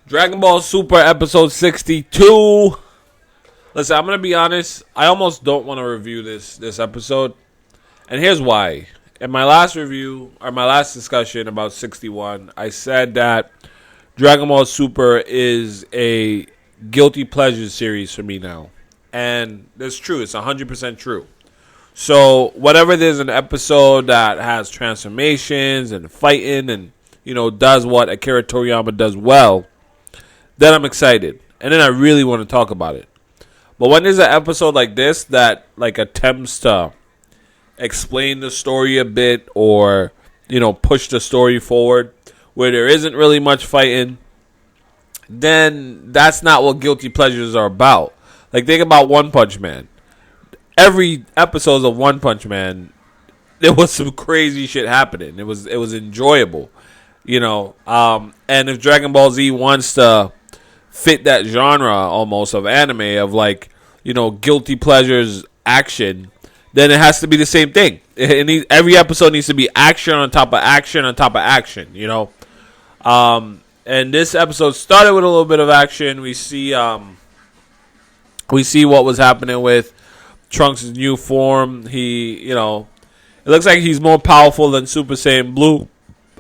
Dragon Ball Super episode 62. Listen, I'm going to be honest. I almost don't want to review this episode. And here's why. In my last review, or my last discussion about 61, I said that Dragon Ball Super is a guilty pleasure series for me now. And that's true. It's 100% true. So whatever there's an episode that has transformations and fighting and, does what Akira Toriyama does well, then I'm excited. And then I really want to talk about it. But when there's an episode like this that attempts to explain the story a bit or, push the story forward where there isn't really much fighting, then that's not what guilty pleasures are about. Think about One Punch Man. Every episode of One Punch Man, there was some crazy shit happening. It was enjoyable, And if Dragon Ball Z wants to fit that genre almost of anime of guilty pleasures action, then it has to be the same thing. Every episode needs to be action on top of action on top of action, And this episode started with a little bit of action. We see what was happening with Trunks' new form. It looks like he's more powerful than Super Saiyan Blue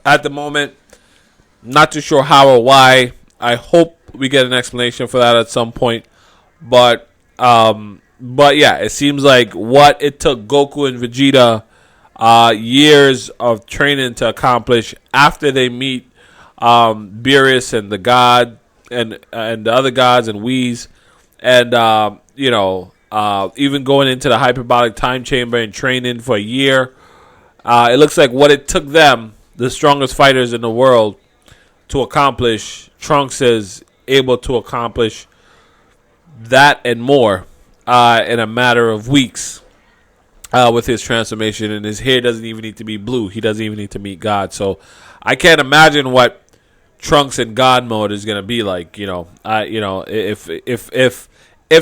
at the moment. Not too sure how or why. I hope we get an explanation for that at some point. But yeah, it seems like what it took Goku and Vegeta years of training to accomplish after they meet Beerus and the God and the other gods and Whis, and even going into the hyperbolic time chamber and training for a year. It looks like what it took them, the strongest fighters in the world, to accomplish, Trunks is able to accomplish that and more in a matter of weeks with his transformation. And his hair doesn't even need to be blue. He doesn't even need to meet God. So I can't imagine what Trunks in God mode is going to be like, if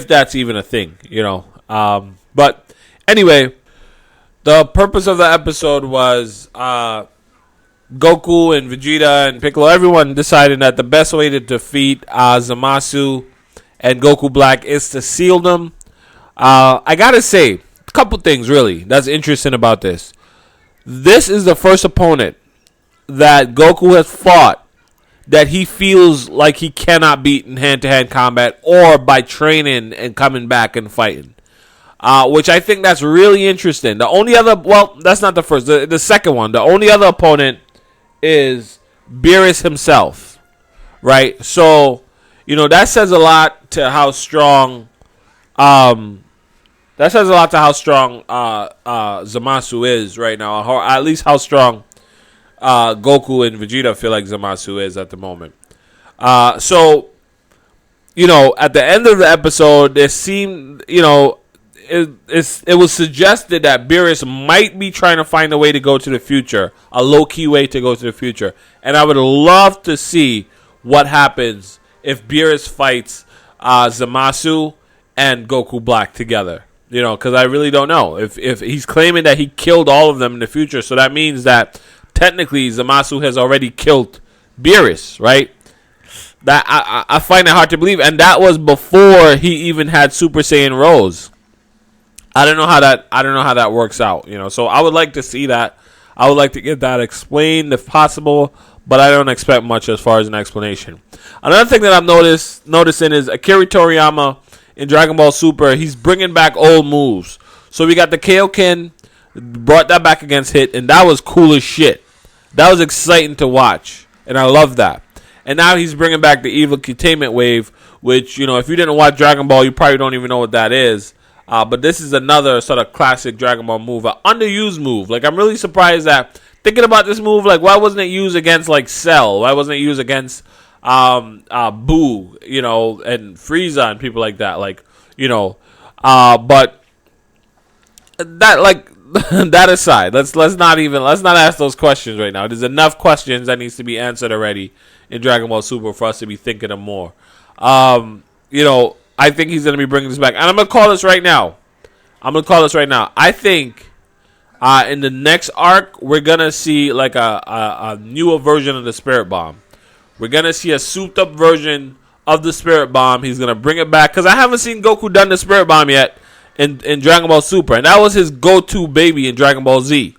that's even a thing, But anyway, the purpose of the episode was Goku and Vegeta and Piccolo, everyone decided that the best way to defeat Zamasu and Goku Black is to seal them. I gotta say, a couple things really that's interesting about this. This is the first opponent that Goku has fought that he feels like he cannot beat in hand-to-hand combat or by training and coming back and fighting. Which I think that's really interesting. The only other, that's not the first. The second one, the only other opponent is Beerus himself, right? So, that says a lot to how strong, Zamasu is right now, or at least how strong Goku and Vegeta feel like Zamasu is at the moment. So, at the end of the episode, there seemed, it was suggested that Beerus might be trying to find a way to go to the future, a low-key way to go to the future. And I would love to see what happens if Beerus fights Zamasu and Goku Black together. Because I really don't know. If he's claiming that he killed all of them in the future, so that means that technically Zamasu has already killed Beerus, right? That I find it hard to believe. And that was before he even had Super Saiyan Rose. I don't know how that works out, So I would like to see that. I would like to get that explained if possible, but I don't expect much as far as an explanation. Another thing that I'm noticing is Akira Toriyama in Dragon Ball Super. He's bringing back old moves. So we got the Kaioken, brought that back against Hit, and that was cool as shit. That was exciting to watch, and I love that. And now he's bringing back the Evil Containment Wave, which if you didn't watch Dragon Ball, you probably don't even know what that is. But this is another sort of classic Dragon Ball move, an underused move. I'm really surprised that, thinking about this move, why wasn't it used against, Cell? Why wasn't it used against, Boo, and Frieza and people like that? But that, that aside, let's not ask those questions right now. There's enough questions that needs to be answered already in Dragon Ball Super for us to be thinking of more. I think he's going to be bringing this back. And I'm going to call this right now. I think in the next arc, we're going to see a newer version of the Spirit Bomb. We're going to see a souped up version of the Spirit Bomb. He's going to bring it back. Because I haven't seen Goku done the Spirit Bomb yet in Dragon Ball Super. And that was his go-to baby in Dragon Ball Z.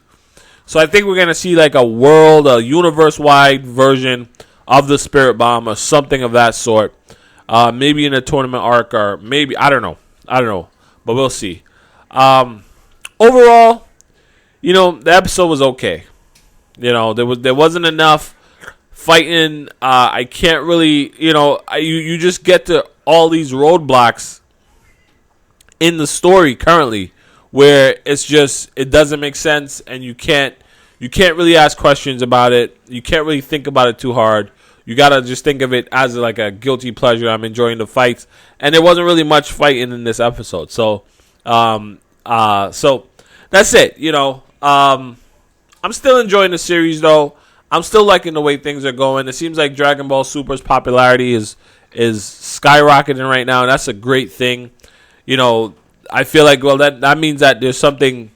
So I think we're going to see like a universe-wide version of the Spirit Bomb or something of that sort. Maybe in a tournament arc or maybe, I don't know. But we'll see. Overall, the episode was okay. There wasn't enough fighting. I can't really, you just get to all these roadblocks in the story currently where it doesn't make sense and you can't really ask questions about it. You can't really think about it too hard. You gotta just think of it as like a guilty pleasure. I'm enjoying the fights, and there wasn't really much fighting in this episode. So that's it. I'm still enjoying the series though. I'm still liking the way things are going. It seems like Dragon Ball Super's popularity is skyrocketing right now, and that's a great thing. I feel like that means that there's something.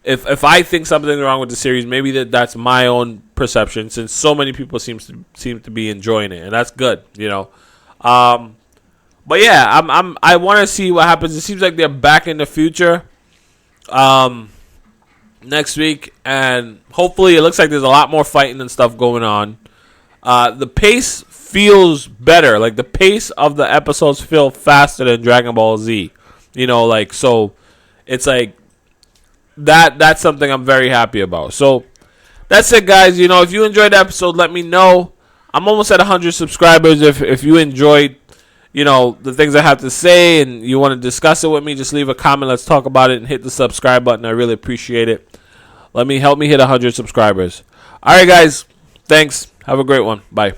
If I think something's wrong with the series, maybe that's my own perception, since so many people seem to be enjoying it, and that's good, But yeah, I want to see what happens. It seems like they're back in the future next week, and hopefully it looks like there's a lot more fighting and stuff going on. The pace feels better. Like the pace of the episodes feel faster than Dragon Ball Z. So it's like. That's something I'm very happy about. So that's it, guys. If you enjoyed the episode, let me know. I'm almost at 100 subscribers. If you enjoyed, the things I have to say and you want to discuss it with me, just leave a comment. Let's talk about it and hit the subscribe button. I really appreciate it. Help me hit 100 subscribers. All right, guys. Thanks. Have a great one. Bye.